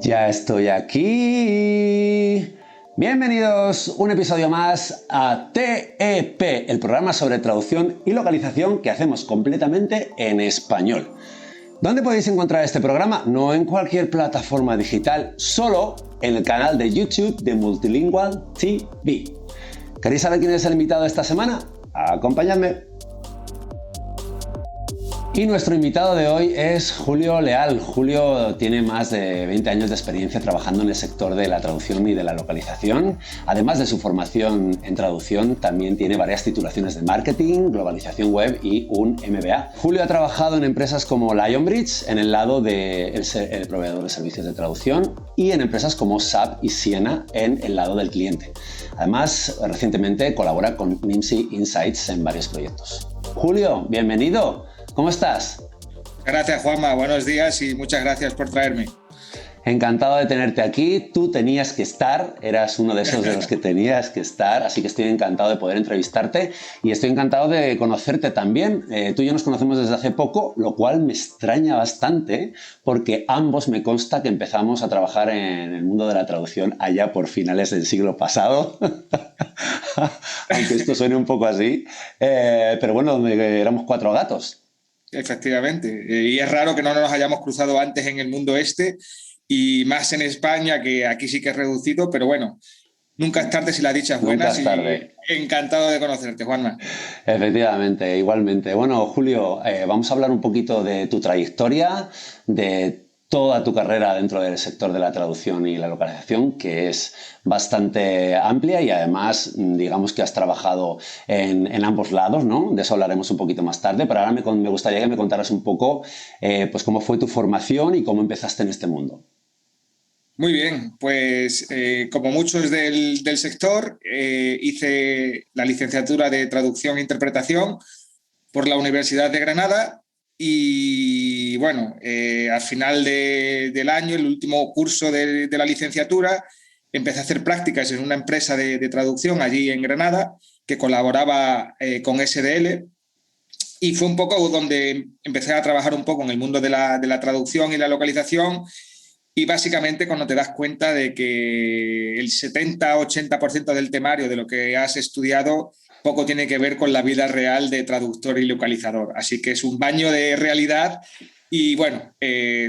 Ya estoy aquí. Bienvenidos un episodio más a TEP, el programa sobre traducción y localización que hacemos completamente en español. ¿Dónde podéis encontrar este programa? No en cualquier plataforma digital, solo en el canal de YouTube de Multilingual TV. ¿Queréis saber quién es el invitado de esta semana? Acompañadme. Y nuestro invitado de hoy es Julio Leal. Julio tiene más de 20 años de experiencia trabajando en el sector de la traducción y de la localización. Además de su formación en traducción, también tiene varias titulaciones de marketing, globalización web y un MBA. Julio ha trabajado en empresas como Lionbridge, en el lado del proveedor de servicios de traducción, y en empresas como SAP y Siena, en el lado del cliente. Además, recientemente colabora con Nimdsi Insights en varios proyectos. Julio, bienvenido. ¿Cómo estás? Gracias, Juanma. Buenos días y muchas gracias por traerme. Encantado de tenerte aquí. Tú tenías que estar, eras uno de esos de los que tenías que estar, así que estoy encantado de poder entrevistarte y estoy encantado de conocerte también. Tú y yo nos conocemos desde hace poco, lo cual me extraña bastante porque ambos me consta que empezamos a trabajar en el mundo de la traducción allá por finales del siglo pasado. Aunque esto suene un poco así, pero bueno, donde éramos cuatro gatos. Efectivamente. Y es raro que no nos hayamos cruzado antes en el mundo este y más en España, que aquí sí que es reducido, pero bueno, nunca es tarde si la dicha es Nunca buena es y tarde. encantado de conocerte, Juanma. Efectivamente, igualmente. Bueno, Julio, vamos a hablar un poquito de tu trayectoria, de toda tu carrera dentro del sector de la traducción y la localización, que es bastante amplia y además, digamos que has trabajado en ambos lados, ¿no? De eso hablaremos un poquito más tarde, pero ahora me gustaría que me contaras un poco, pues cómo fue tu formación y cómo empezaste en este mundo. Muy bien, pues como muchos del sector, hice la licenciatura de Traducción e Interpretación por la Universidad de Granada y bueno, al final del año, el último curso de la licenciatura, empecé a hacer prácticas en una empresa de traducción allí en Granada que colaboraba con SDL y fue un poco donde empecé a trabajar un poco en el mundo de la traducción y la localización y básicamente cuando te das cuenta de que el 70-80% del temario de lo que has estudiado poco tiene que ver con la vida real de traductor y localizador. Así que es un baño de realidad y bueno,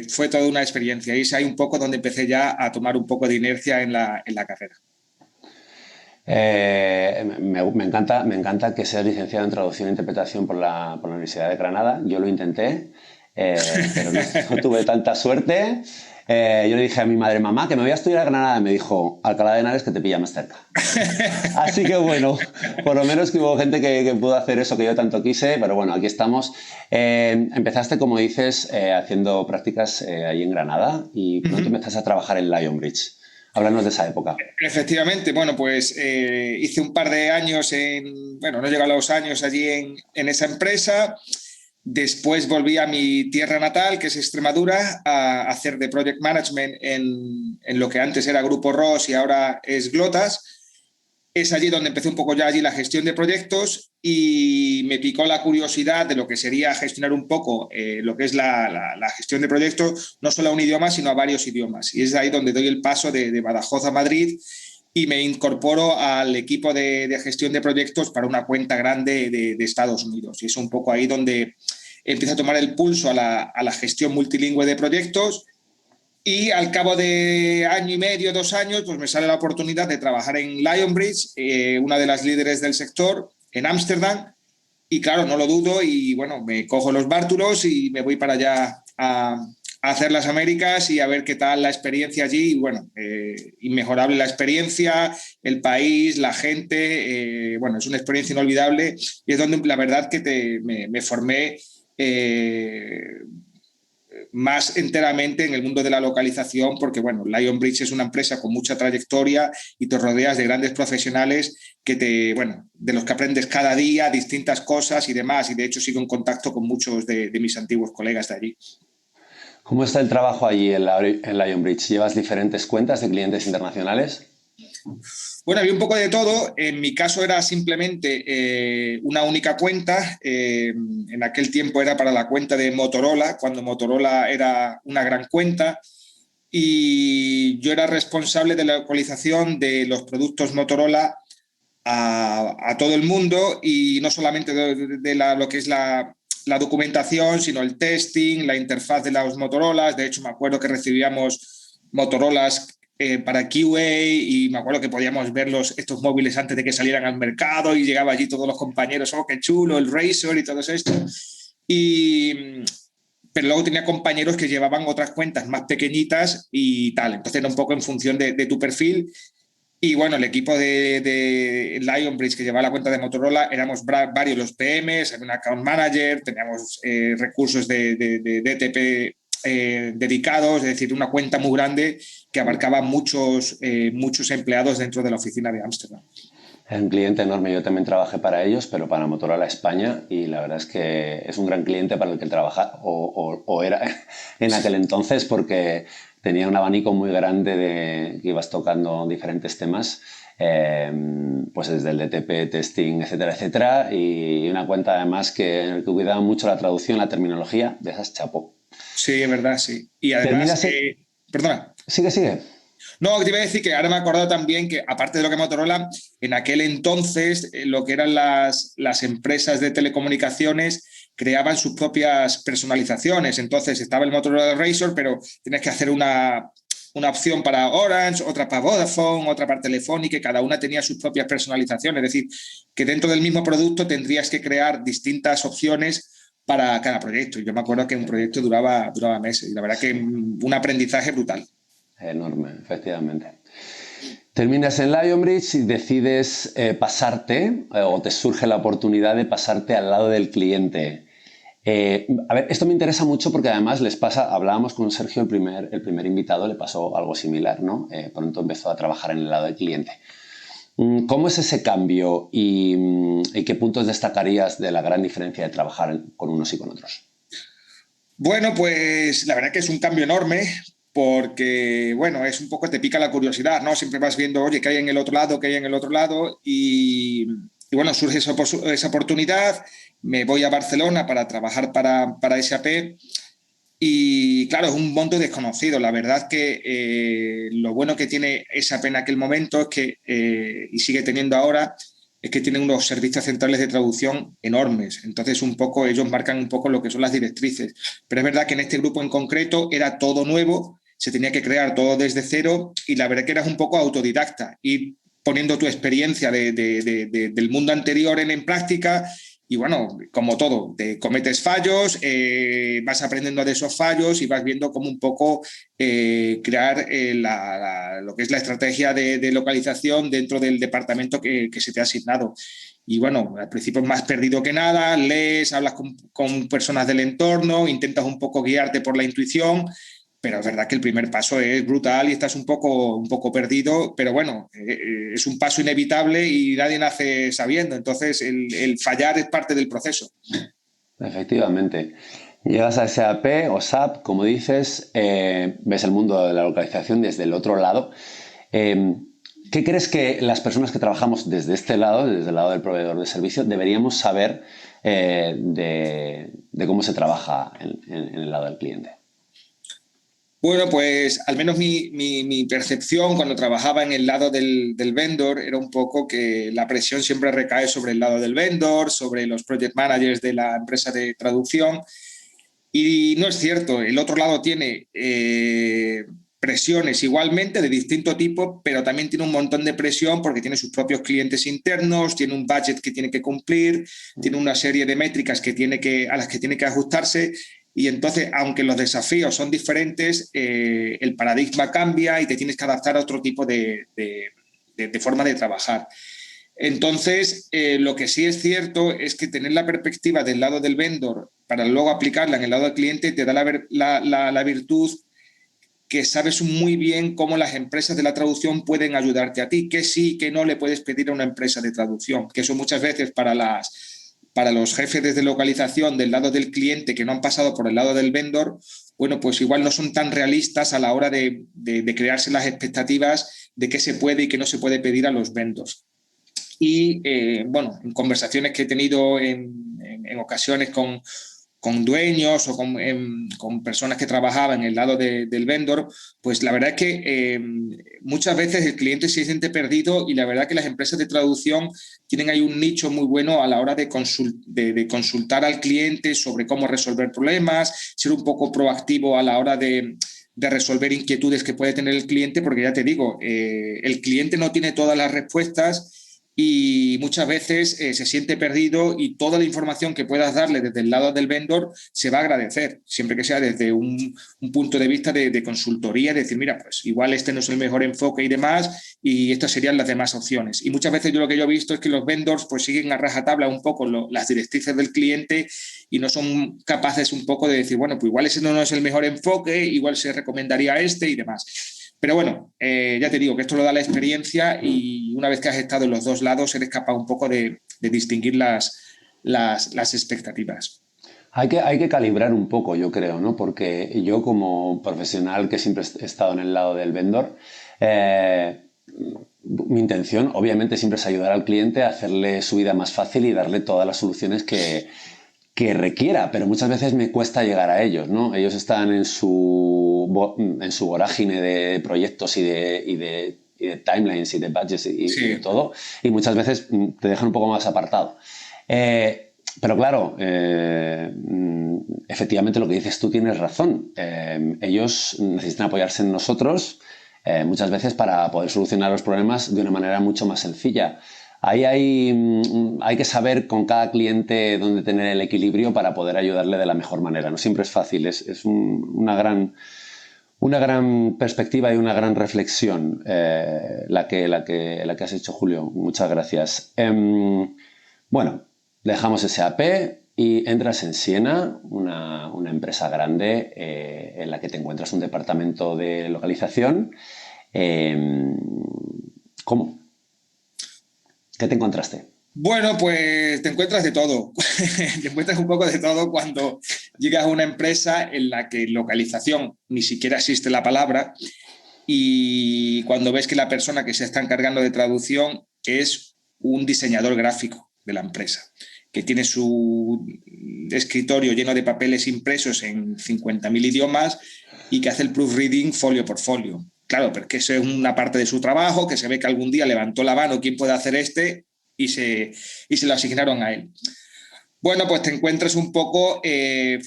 fue toda una experiencia. Y es ahí un poco donde empecé ya a tomar un poco de inercia en la carrera. Me encanta que seas licenciado en traducción e interpretación por la Universidad de Granada. Yo lo intenté, pero no tuve tanta suerte. Yo le dije a mi madre, mamá, que me voy a estudiar a Granada. Y me dijo, Alcalá de Henares, que te pilla más cerca. Así que bueno, por lo menos que hubo gente que pudo hacer eso que yo tanto quise, pero bueno, aquí estamos. Empezaste, como dices, haciendo prácticas ahí en Granada y pronto empezaste a trabajar en Lionbridge. Háblanos de esa época. Efectivamente, bueno, pues hice un par de años bueno, no llega a los años allí en esa empresa. Después volví a mi tierra natal, que es Extremadura, a hacer de project management en lo que antes era Grupo Ross y ahora es Glotas. Es allí donde empecé un poco ya allí la gestión de proyectos y me picó la curiosidad de lo que sería gestionar un poco lo que es la gestión de proyectos, no solo a un idioma, sino a varios idiomas. Y es ahí donde doy el paso de Badajoz a Madrid y me incorporo al equipo de gestión de proyectos para una cuenta grande de Estados Unidos. Y es un poco ahí donde empiezo a tomar el pulso a la gestión multilingüe de proyectos. Y al cabo de año y medio, 2 años, pues me sale la oportunidad de trabajar en Lionbridge, una de las líderes del sector, en Ámsterdam. Y claro, no lo dudo y bueno, me cojo los bártulos y me voy para allá a hacer las Américas y a ver qué tal la experiencia allí. Y bueno, inmejorable la experiencia, el país, la gente. Bueno, es una experiencia inolvidable y es donde la verdad que me formé más enteramente en el mundo de la localización, porque bueno, Lionbridge es una empresa con mucha trayectoria y te rodeas de grandes profesionales bueno, de los que aprendes cada día distintas cosas y demás. Y de hecho sigo en contacto con muchos de mis antiguos colegas de allí. ¿Cómo está el trabajo allí en Lionbridge? ¿Llevas diferentes cuentas de clientes internacionales? Bueno, había un poco de todo. En mi caso era simplemente una única cuenta. En aquel tiempo era para la cuenta de Motorola, cuando Motorola era una gran cuenta. y yo era responsable de la localización de los productos Motorola a todo el mundo, y no solamente lo que es la documentación, sino el testing, la interfaz de los Motorolas. De hecho, me acuerdo que recibíamos Motorolas para QA, y me acuerdo que podíamos ver estos móviles antes de que salieran al mercado, y llegaba allí todos los compañeros, oh, qué chulo, el Razr y todo esto. Y, pero luego tenía compañeros que llevaban otras cuentas más pequeñitas y tal. Entonces era un poco en función de tu perfil. Y bueno, el equipo de Lionbridge, que llevaba la cuenta de Motorola, éramos varios los PMs, había un account manager, teníamos recursos de DTP dedicados, es decir, una cuenta muy grande que abarcaba muchos empleados dentro de la oficina de Ámsterdam. Es un cliente enorme. Yo también trabajé para ellos, pero para Motorola España, y la verdad es que es un gran cliente para el que trabaja, o era en aquel entonces, porque tenía un abanico muy grande de que ibas tocando diferentes temas, pues desde el DTP, testing, etcétera, etcétera, y una cuenta además que cuidaba mucho la traducción, la terminología, de esas chapó. Sí, es verdad, sí. Y además, Terminas... perdona. Sigue, sigue. No, te iba a decir que ahora me he acordado también que, aparte de lo que Motorola, en aquel entonces, lo que eran las empresas de telecomunicaciones creaban sus propias personalizaciones. Entonces estaba el Motorola Razr, pero tienes que hacer una opción para Orange, otra para Vodafone, otra para Telefónica, y cada una tenía sus propias personalizaciones. Es decir, que dentro del mismo producto tendrías que crear distintas opciones para cada proyecto. Y yo me acuerdo que un proyecto duraba meses, y la verdad que un aprendizaje brutal. Enorme, efectivamente. Terminas en Lionbridge y decides pasarte, o te surge la oportunidad de pasarte al lado del cliente. A ver, esto me interesa mucho porque además les pasa, hablábamos con Sergio, el primer invitado, le pasó algo similar, ¿no? Pronto empezó a trabajar en el lado del cliente. ¿Cómo es ese cambio y qué puntos destacarías de la gran diferencia de trabajar con unos y con otros? Bueno, pues la verdad que es un cambio enorme, porque, bueno, es un poco, te pica la curiosidad, ¿no? Siempre vas viendo, oye, ¿qué hay en el otro lado? ¿Qué hay en el otro lado? Y bueno, surge esa oportunidad, me voy a Barcelona para trabajar para SAP, y claro, es un mundo desconocido. La verdad que lo bueno que tiene SAP en aquel momento es que, y sigue teniendo ahora, es que tienen unos servicios centrales de traducción enormes. Entonces, un poco, ellos marcan un poco lo que son las directrices. Pero es verdad que en este grupo en concreto era todo nuevo, se tenía que crear todo desde cero, y la verdad que eras un poco autodidacta, ir poniendo tu experiencia del mundo anterior en práctica. Y bueno, como todo, te cometes fallos, vas aprendiendo de esos fallos y vas viendo cómo un poco crear lo que es la estrategia de localización dentro del departamento que se te ha asignado. Y bueno, al principio es más perdido que nada, lees, hablas con personas del entorno, intentas un poco guiarte por la intuición, pero es verdad que el primer paso es brutal y estás un poco perdido, pero bueno, es un paso inevitable y nadie nace sabiendo. Entonces, el fallar es parte del proceso. Efectivamente. Llegas a SAP o SAP, como dices, ves el mundo de la localización desde el otro lado. ¿Qué crees que las personas que trabajamos desde este lado, desde el lado del proveedor de servicio, deberíamos saber de cómo se trabaja en el lado del cliente? Bueno, pues al menos mi percepción cuando trabajaba en el lado del vendor era un poco que la presión siempre recae sobre el lado del vendor, sobre los project managers de la empresa de traducción. Y no es cierto, el otro lado tiene presiones igualmente de distinto tipo, pero también tiene un montón de presión porque tiene sus propios clientes internos, tiene un budget que tiene que cumplir, tiene una serie de métricas a las que tiene que ajustarse. Y entonces, aunque los desafíos son diferentes, el paradigma cambia y te tienes que adaptar a otro tipo de forma de trabajar. Entonces, lo que sí es cierto es que tener la perspectiva del lado del vendor para luego aplicarla en el lado del cliente te da la virtud que sabes muy bien cómo las empresas de la traducción pueden ayudarte a ti, que sí, que no le puedes pedir a una empresa de traducción, que eso muchas veces para los jefes de localización del lado del cliente que no han pasado por el lado del vendor, bueno, pues igual no son tan realistas a la hora de crearse las expectativas de qué se puede y qué no se puede pedir a los vendors. Y bueno, en conversaciones que he tenido en ocasiones con dueños o con personas que trabajaban en el lado del vendor, pues la verdad es que muchas veces el cliente se siente perdido y la verdad que las empresas de traducción tienen ahí un nicho muy bueno a la hora de consultar al cliente sobre cómo resolver problemas, ser un poco proactivo a la hora de resolver inquietudes que puede tener el cliente, porque ya te digo, el cliente no tiene todas las respuestas y muchas veces se siente perdido y toda la información que puedas darle desde el lado del vendor se va a agradecer, siempre que sea desde un punto de vista de consultoría, decir, mira, pues igual este no es el mejor enfoque y demás, y estas serían las demás opciones. Y muchas veces yo lo que yo he visto es que los vendors pues siguen a rajatabla un poco las directrices del cliente y no son capaces un poco de decir, bueno, pues igual ese no es el mejor enfoque, igual se recomendaría este y demás. Pero bueno, ya te digo que esto lo da la experiencia y una vez que has estado en los dos lados eres capaz un poco de distinguir las expectativas. Hay que calibrar un poco, yo creo, ¿no? Porque yo como profesional que siempre he estado en el lado del vendor, mi intención obviamente siempre es ayudar al cliente a hacerle su vida más fácil y darle todas las soluciones que requiera, pero muchas veces me cuesta llegar a ellos, ¿no? Ellos están en su vorágine de proyectos y de timelines y de budgets y de Sí. todo, y muchas veces te dejan un poco más apartado. Pero claro, efectivamente lo que dices tú tienes razón. Ellos necesitan apoyarse en nosotros muchas veces para poder solucionar los problemas de una manera mucho más sencilla. Ahí hay que saber con cada cliente dónde tener el equilibrio para poder ayudarle de la mejor manera. No siempre es fácil, es una gran perspectiva y una gran reflexión la que has hecho, Julio. Muchas gracias. Bueno, dejamos SAP y entras en Siena, una empresa grande en la que te encuentras un departamento de localización. ¿Cómo? ¿Qué te encontraste? Bueno, pues te encuentras de todo. Te encuentras un poco de todo cuando llegas a una empresa en la que localización ni siquiera existe la palabra y cuando ves que la persona que se está encargando de traducción es un diseñador gráfico de la empresa, que tiene su escritorio lleno de papeles impresos en 50.000 idiomas y que hace el proofreading folio por folio. Claro, porque eso es una parte de su trabajo, que se ve que algún día levantó la mano, ¿quién puede hacer este? Y se lo asignaron a él. Bueno, pues te encuentras un poco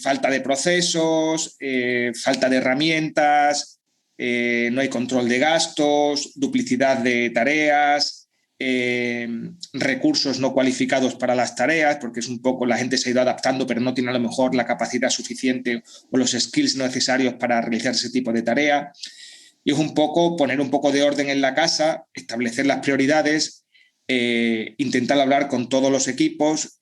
falta de procesos, falta de herramientas, no hay control de gastos, duplicidad de tareas, recursos no cualificados para las tareas, porque es un poco la gente se ha ido adaptando, pero no tiene a lo mejor la capacidad suficiente o los skills necesarios para realizar ese tipo de tarea. Y es un poco poner un poco de orden en la casa, establecer las prioridades, intentar hablar con todos los equipos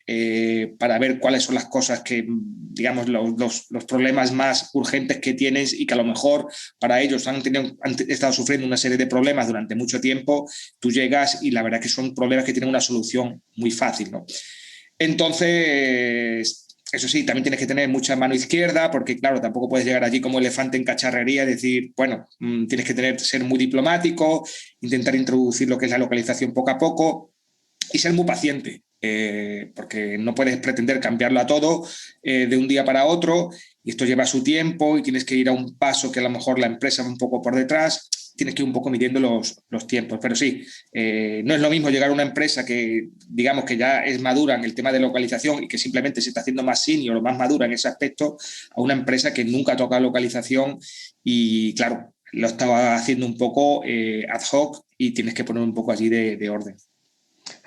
para ver cuáles son las cosas que, digamos, los problemas más urgentes que tienes y que a lo mejor para ellos han estado sufriendo una serie de problemas durante mucho tiempo. Tú llegas y la verdad que son problemas que tienen una solución muy fácil, ¿no? Entonces, eso sí, también tienes que tener mucha mano izquierda, porque claro, tampoco puedes llegar allí como elefante en cacharrería y decir, bueno, tienes que ser muy diplomático, intentar introducir lo que es la localización poco a poco y ser muy paciente, porque no puedes pretender cambiarlo a todo de un día para otro y esto lleva su tiempo y tienes que ir a un paso que a lo mejor la empresa va un poco por detrás. Tienes que ir un poco midiendo los tiempos. Pero sí, no es lo mismo llegar a una empresa que, digamos, que ya es madura en el tema de localización y que simplemente se está haciendo más senior o más madura en ese aspecto, a una empresa que nunca ha tocado localización y, claro, lo estaba haciendo un poco ad hoc y tienes que poner un poco allí de orden.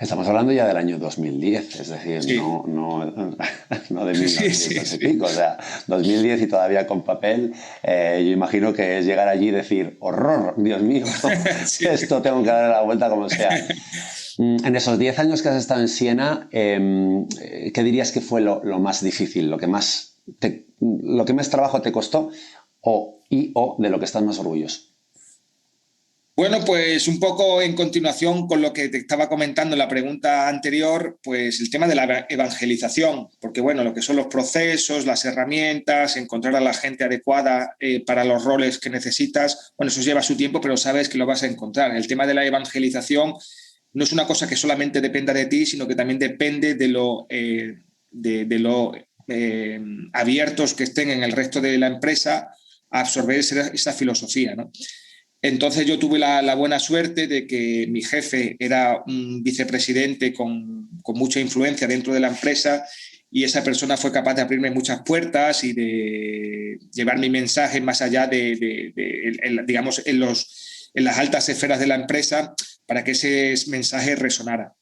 Estamos hablando ya del año 2010, es decir, Sí, no de sí, sí, 1900 y sí. pico, o sea, 2010 y todavía con papel. Yo imagino que es llegar allí y decir, horror, Dios mío, Sí. esto tengo que darle la vuelta como sea. En esos 10 años que has estado en Siena, ¿qué dirías que fue lo más difícil, lo que más trabajo te costó o de lo que estás más orgulloso? Bueno, pues un poco en continuación con lo que te estaba comentando en la pregunta anterior, pues el tema de la evangelización, porque bueno, lo que son los procesos, las herramientas, encontrar a la gente adecuada para los roles que necesitas, bueno, eso lleva su tiempo, pero sabes que lo vas a encontrar. El tema de la evangelización no es una cosa que solamente dependa de ti, sino que también depende de lo abiertos que estén en el resto de la empresa a absorber esa filosofía, ¿no? Entonces yo tuve la buena suerte de que mi jefe era un vicepresidente con mucha influencia dentro de la empresa, y esa persona fue capaz de abrirme muchas puertas y de llevar mi mensaje más allá digamos, en las altas esferas de la empresa, para que ese mensaje resonara.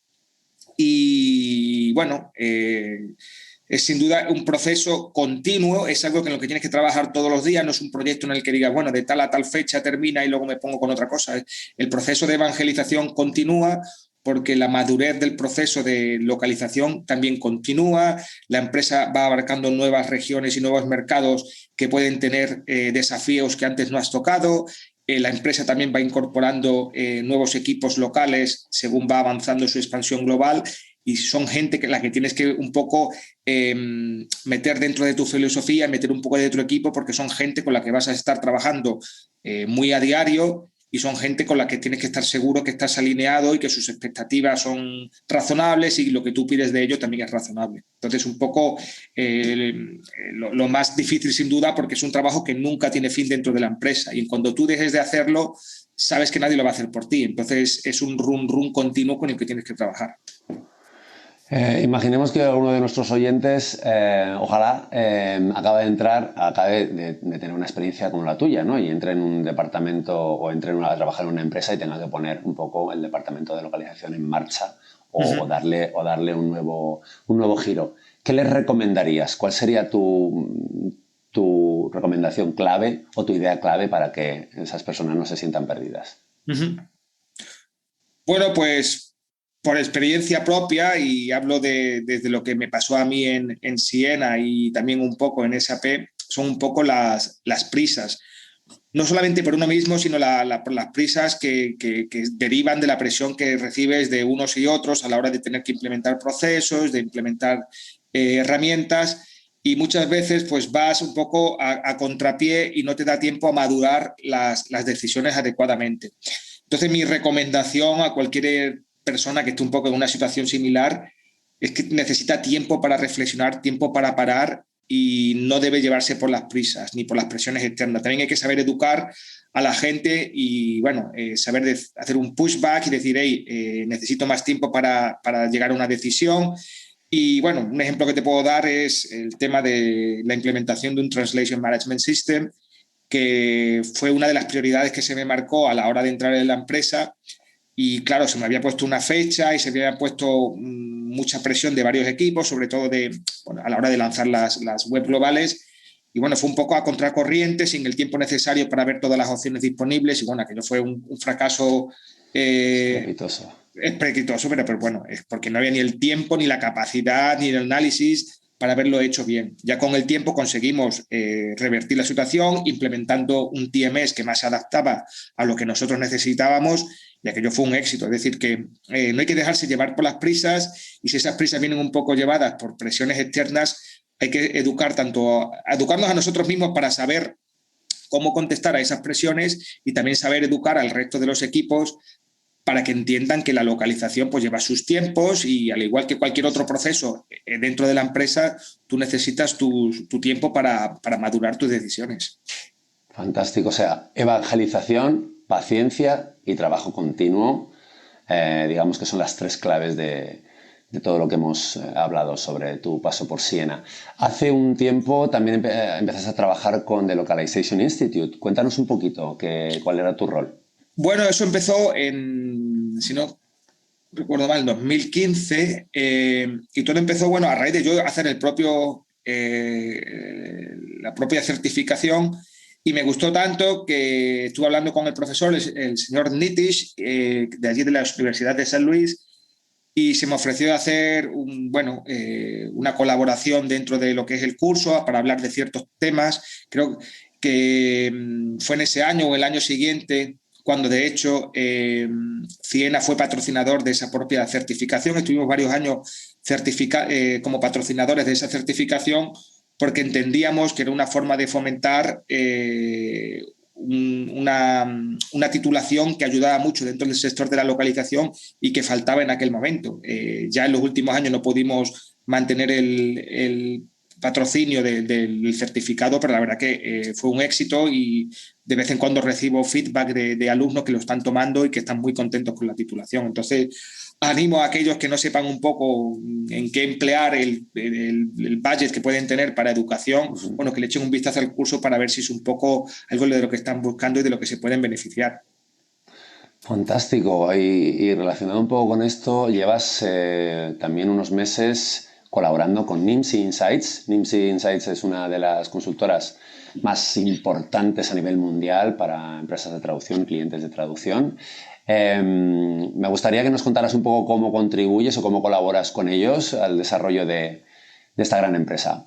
Y bueno, es sin duda un proceso continuo, es algo en lo que tienes que trabajar todos los días, no es un proyecto en el que digas, bueno, de tal a tal fecha termina y luego me pongo con otra cosa. El proceso de evangelización continúa, porque la madurez del proceso de localización también continúa, la empresa va abarcando nuevas regiones y nuevos mercados que pueden tener desafíos que antes no has tocado. La empresa también va incorporando nuevos equipos locales según va avanzando su expansión global, y son gente que la que tienes que un poco meter dentro de tu filosofía, meter un poco de tu equipo, porque son gente con la que vas a estar trabajando muy a diario, y son gente con la que tienes que estar seguro que estás alineado y que sus expectativas son razonables y lo que tú pides de ello también es razonable. Entonces, un poco lo más difícil sin duda, porque es un trabajo que nunca tiene fin dentro de la empresa, y cuando tú dejes de hacerlo, sabes que nadie lo va a hacer por ti. Entonces, es un run continuo con el que tienes que trabajar. Imaginemos que alguno de nuestros oyentes, ojalá, acabe de tener una experiencia como la tuya, ¿no? Y entre en un departamento o entre a trabajar en una empresa y tenga que poner un poco el departamento de localización en marcha, o darle un nuevo giro. ¿Qué les recomendarías? ¿Cuál sería tu recomendación clave o tu idea clave para que esas personas no se sientan perdidas? Bueno, pues por experiencia propia, y hablo desde lo que me pasó a mí en Siena y también un poco en SAP, son un poco las prisas. No solamente por uno mismo, sino por las prisas que derivan de la presión que recibes de unos y otros a la hora de tener que implementar procesos, de implementar herramientas, y muchas veces pues vas un poco a contrapié y no te da tiempo a madurar las decisiones adecuadamente. Entonces, mi recomendación a cualquier persona que esté un poco en una situación similar es que necesita tiempo para reflexionar, tiempo para parar, y no debe llevarse por las prisas ni por las presiones externas. También hay que saber educar a la gente y, bueno, saber hacer un pushback y decir, hey, necesito más tiempo para llegar a una decisión. Y, bueno, un ejemplo que te puedo dar es el tema de la implementación de un Translation Management System, que fue una de las prioridades que se me marcó a la hora de entrar en la empresa. Y claro, se me había puesto una fecha y se me había puesto mucha presión de varios equipos, sobre todo a la hora de lanzar las web globales. Y bueno, fue un poco a contracorriente, sin el tiempo necesario para ver todas las opciones disponibles. Y bueno, aquello fue un fracaso estrepitoso, pero bueno, es porque no había ni el tiempo, ni la capacidad, ni el análisis para haberlo hecho bien. Ya con el tiempo conseguimos revertir la situación, implementando un TMS que más se adaptaba a lo que nosotros necesitábamos, y aquello fue un éxito. Es decir, que no hay que dejarse llevar por las prisas, y si esas prisas vienen un poco llevadas por presiones externas, hay que educarnos a nosotros mismos para saber cómo contestar a esas presiones, y también saber educar al resto de los equipos para que entiendan que la localización pues lleva sus tiempos, y al igual que cualquier otro proceso dentro de la empresa, tú necesitas tu tiempo para madurar tus decisiones. Fantástico. O sea, evangelización, paciencia y trabajo continuo, digamos que son las tres claves de todo lo que hemos hablado sobre tu paso por Siena. Hace un tiempo también empezaste a trabajar con The Localization Institute. Cuéntanos un poquito cuál era tu rol. Bueno, eso empezó si no recuerdo mal, en 2015, y todo empezó, bueno, a raíz de yo hacer la propia certificación, y me gustó tanto que estuve hablando con el profesor, el señor Nitish, de allí de la Universidad de San Luis, y se me ofreció hacer una colaboración dentro de lo que es el curso para hablar de ciertos temas. Creo que fue en ese año o el año siguiente cuando, de hecho, Ciena fue patrocinador de esa propia certificación. Estuvimos varios años como patrocinadores de esa certificación, porque entendíamos que era una forma de fomentar una titulación que ayudaba mucho dentro del sector de la localización y que faltaba en aquel momento. Ya en los últimos años no pudimos mantener patrocinio del certificado, pero la verdad que fue un éxito y de vez en cuando recibo feedback de alumnos que lo están tomando y que están muy contentos con la titulación. Entonces, animo a aquellos que no sepan un poco en qué emplear el budget que pueden tener para educación, bueno, que le echen un vistazo al curso para ver si es un poco algo de lo que están buscando y de lo que se pueden beneficiar. Fantástico. Y relacionado un poco con esto, llevas también unos meses colaborando con Nimdzi Insights. Nimdzi Insights es una de las consultoras más importantes a nivel mundial para empresas de traducción, clientes de traducción. Me gustaría que nos contaras un poco cómo contribuyes o cómo colaboras con ellos al desarrollo de esta gran empresa.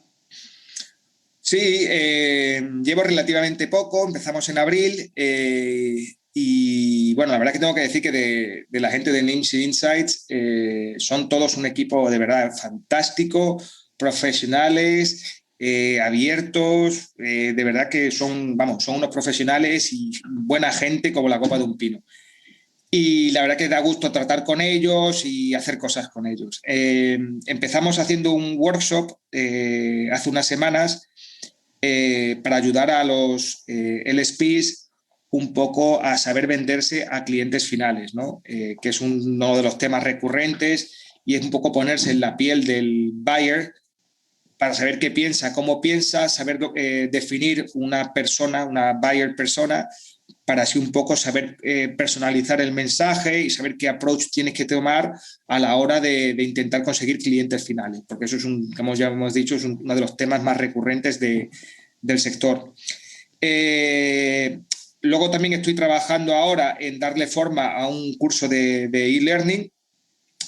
Sí, llevo relativamente poco, empezamos en abril y bueno, la verdad que tengo que decir que de la gente de Nimdzi Insights son todos un equipo de verdad fantástico, profesionales, abiertos, de verdad que son, vamos, son unos profesionales y buena gente como la copa de un pino. Y la verdad que da gusto tratar con ellos y hacer cosas con ellos. Empezamos haciendo un workshop hace unas semanas para ayudar a los LSPs un poco a saber venderse a clientes finales, ¿no? Que es uno de los temas recurrentes y es un poco ponerse en la piel del buyer para saber qué piensa, cómo piensa, saber definir una persona, una buyer persona, para así un poco saber personalizar el mensaje y saber qué approach tienes que tomar a la hora de intentar conseguir clientes finales, porque eso es, como ya hemos dicho, es uno de los temas más recurrentes del sector. Luego también estoy trabajando ahora en darle forma a un curso de e-learning.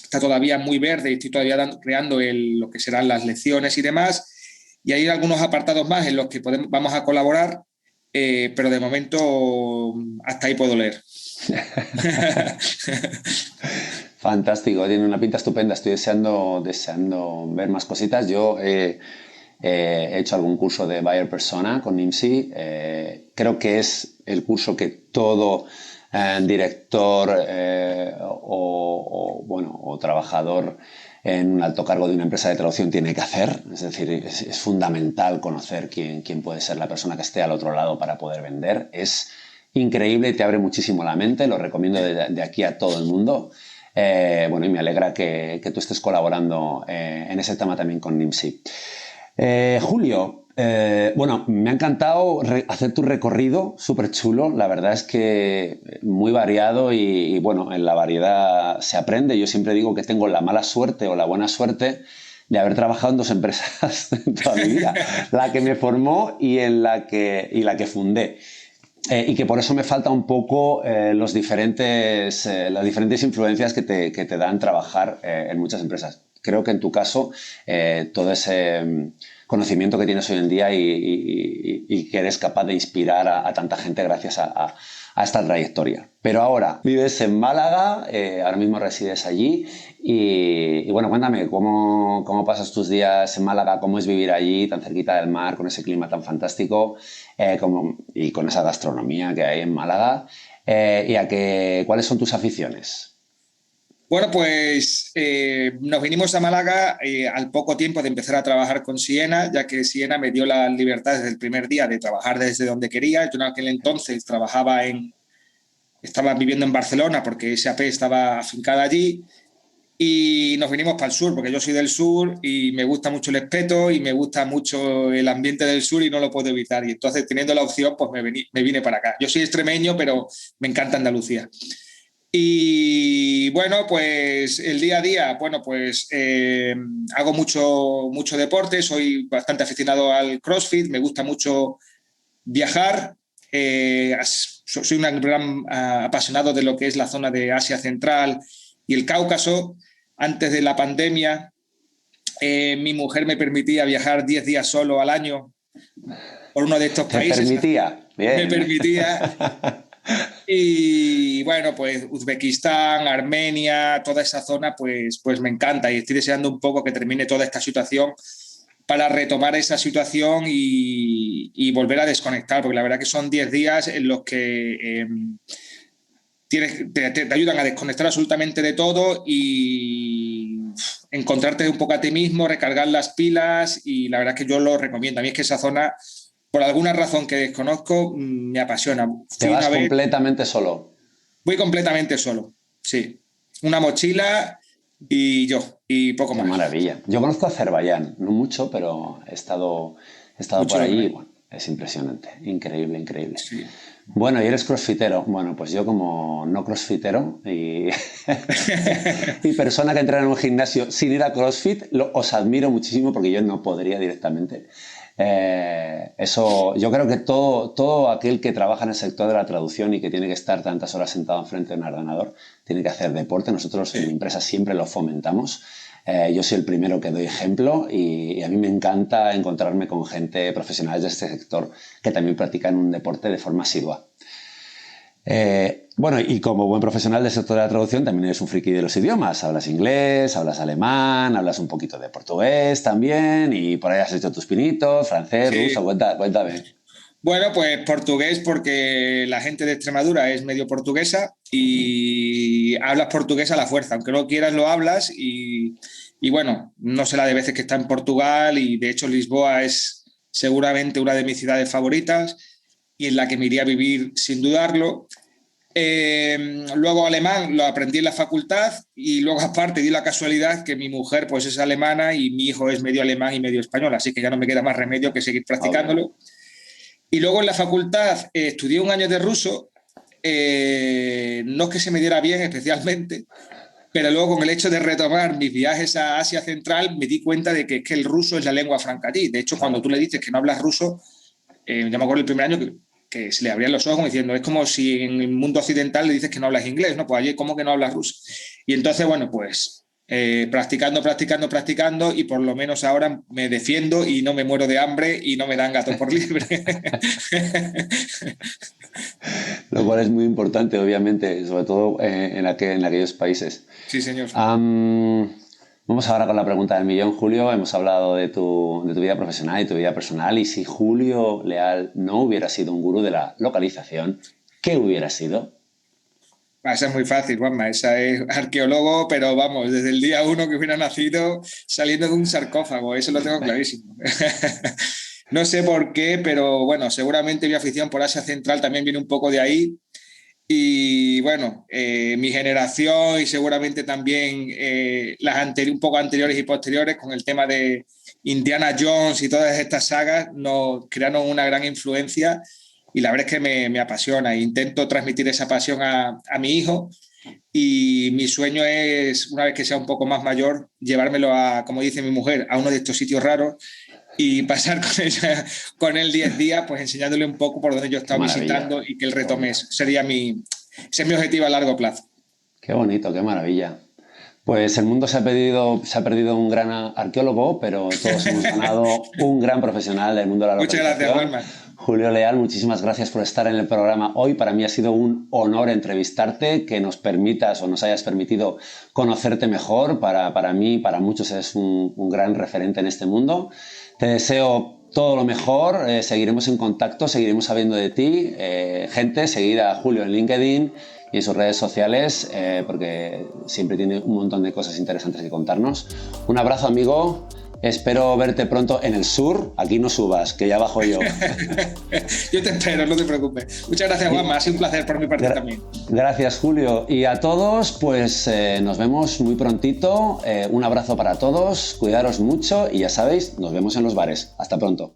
Está todavía muy verde y estoy todavía creando lo que serán las lecciones y demás. Y hay algunos apartados más en los que vamos a colaborar, pero de momento hasta ahí puedo leer. Fantástico, tiene una pinta estupenda. Estoy deseando ver más cositas. Yo he hecho algún curso de Buyer Persona con Nimdzi. Creo que es el curso que todo director o trabajador en un alto cargo de una empresa de traducción tiene que hacer. Es decir, es fundamental conocer quién puede ser la persona que esté al otro lado para poder vender. Es increíble y te abre muchísimo la mente. Lo recomiendo de aquí a todo el mundo. Bueno, y me alegra que tú estés colaborando en ese tema también con Nimdzi. Julio, bueno, me ha encantado hacer tu recorrido, súper chulo. La verdad es que muy variado y bueno, en la variedad se aprende. Yo siempre digo que tengo la mala suerte o la buena suerte de haber trabajado en dos empresas toda mi vida, la que me formó y la que fundé. Y que por eso me falta un poco las diferentes influencias que te dan trabajar en muchas empresas. Creo que en tu caso todo ese conocimiento que tienes hoy en día y que eres capaz de inspirar a tanta gente gracias a esta trayectoria. Pero ahora vives en Málaga, ahora mismo resides allí y bueno, cuéntame, ¿cómo pasas tus días en Málaga? ¿Cómo es vivir allí, tan cerquita del mar, con ese clima tan fantástico y con esa gastronomía que hay en Málaga? ¿Cuáles son tus aficiones? Bueno, pues nos vinimos a Málaga al poco tiempo de empezar a trabajar con Siena, ya que Siena me dio la libertad desde el primer día de trabajar desde donde quería. Yo en aquel entonces estaba viviendo en Barcelona porque SAP estaba afincada allí y nos vinimos para el sur, porque yo soy del sur y me gusta mucho el espeto y me gusta mucho el ambiente del sur y no lo puedo evitar. Y entonces, teniendo la opción, pues me vine para acá. Yo soy extremeño, pero me encanta Andalucía. Y bueno, pues el día a día, bueno, pues hago mucho deporte, soy bastante aficionado al CrossFit, me gusta mucho viajar, soy un gran apasionado de lo que es la zona de Asia Central y el Cáucaso. Antes de la pandemia, mi mujer me permitía viajar 10 días solo al año por uno de estos ¿Te países. permitía? Me Bien. permitía. Y bueno, pues Uzbekistán, Armenia, toda esa zona, pues me encanta y estoy deseando un poco que termine toda esta situación para retomar esa situación y volver a desconectar, porque la verdad que son 10 días en los que te ayudan a desconectar absolutamente de todo y encontrarte un poco a ti mismo, recargar las pilas y la verdad es que yo lo recomiendo. A mí es que esa zona, por alguna razón que desconozco, me apasiona. ¿Te vas completamente solo? Voy completamente solo, sí. Una mochila y yo, y poco más. Qué maravilla. Yo conozco Azerbaiyán, no mucho, pero he estado Mucho por allí y mejor. bueno, es impresionante, increíble, increíble. Sí. Bueno, y eres crossfitero. Bueno, pues yo como no crossfitero y, y persona que entrena en un gimnasio sin ir a CrossFit, os admiro muchísimo porque yo no podría directamente. Eso, yo creo que todo aquel que trabaja en el sector de la traducción y que tiene que estar tantas horas sentado enfrente de un ordenador, tiene que hacer deporte. Nosotros en mi empresa siempre lo fomentamos. Yo soy el primero que doy ejemplo y a mí me encanta encontrarme con gente profesional de este sector que también practican un deporte de forma asidua. Bueno, y como buen profesional del sector de la traducción también eres un friki de los idiomas. Hablas inglés, hablas alemán, hablas un poquito de portugués también y por ahí has hecho tus pinitos, francés, Sí. ruso, cuéntame. Bueno, pues portugués porque la gente de Extremadura es medio portuguesa y hablas portugués a la fuerza, aunque no quieras lo hablas y bueno, no sé la de veces que está en Portugal y de hecho Lisboa es seguramente una de mis ciudades favoritas y en la que me iría a vivir sin dudarlo. Luego alemán lo aprendí en la facultad y luego aparte di la casualidad que mi mujer pues es alemana y mi hijo es medio alemán y medio español, así que ya no me queda más remedio que seguir Obvio. practicándolo. Y luego en la facultad estudié un año de ruso, no es que se me diera bien especialmente, pero luego con el hecho de retomar mis viajes a Asia Central me di cuenta de que, es que el ruso es la lengua franca allí. De hecho, cuando Claro. tú le dices que no hablas ruso, yo me acuerdo el primer año que se le abrían los ojos como diciendo, es como si en el mundo occidental le dices que no hablas inglés, ¿no? Pues allí, ¿cómo que no hablas ruso? Y entonces, bueno, pues practicando y por lo menos ahora me defiendo y no me muero de hambre y no me dan gato por liebre. Lo cual es muy importante, obviamente, sobre todo en aquellos países. Sí, señor. Vamos ahora con la pregunta del millón, Julio. Hemos hablado de tu vida profesional y tu vida personal. Y si Julio Leal no hubiera sido un gurú de la localización, ¿qué hubiera sido? Esa es muy fácil, Juanma. Esa es arqueólogo, pero vamos, desde el día uno que hubiera nacido saliendo de un sarcófago. Eso lo tengo clarísimo. No sé por qué, pero bueno, seguramente mi afición por Asia Central también viene un poco de ahí. Y bueno, mi generación y seguramente también un poco anteriores y posteriores con el tema de Indiana Jones y todas estas sagas nos crearon una gran influencia y la verdad es que me apasiona. Intento transmitir esa pasión a mi hijo y mi sueño es, una vez que sea un poco más mayor, llevármelo a, como dice mi mujer, a uno de estos sitios raros y pasar con él 10 días, pues enseñándole un poco por donde yo he Qué estado maravilla. visitando y que él retome eso. Ese es mi objetivo a largo plazo. Qué bonito, qué maravilla. Pues el mundo se ha perdido un gran arqueólogo, pero todos hemos ganado un gran profesional del mundo de la Muchas gracias, localización. Juanma. Julio Leal, muchísimas gracias por estar en el programa hoy. Para mí ha sido un honor entrevistarte, que nos permitas o nos hayas permitido conocerte mejor. Para mí, para muchos, es un gran referente en este mundo. Te deseo todo lo mejor, seguiremos en contacto, seguiremos sabiendo de ti. Gente, seguid a Julio en LinkedIn y en sus redes sociales, porque siempre tiene un montón de cosas interesantes que contarnos. Un abrazo, amigo. Espero verte pronto en el sur. Aquí no subas, que ya bajo yo. Yo te espero, no te preocupes. Muchas gracias, Juanma. Ha sido un placer por mi parte también. Gracias, Julio. Y a todos, pues nos vemos muy prontito. Un abrazo para todos, cuidaros mucho y ya sabéis, nos vemos en los bares. Hasta pronto.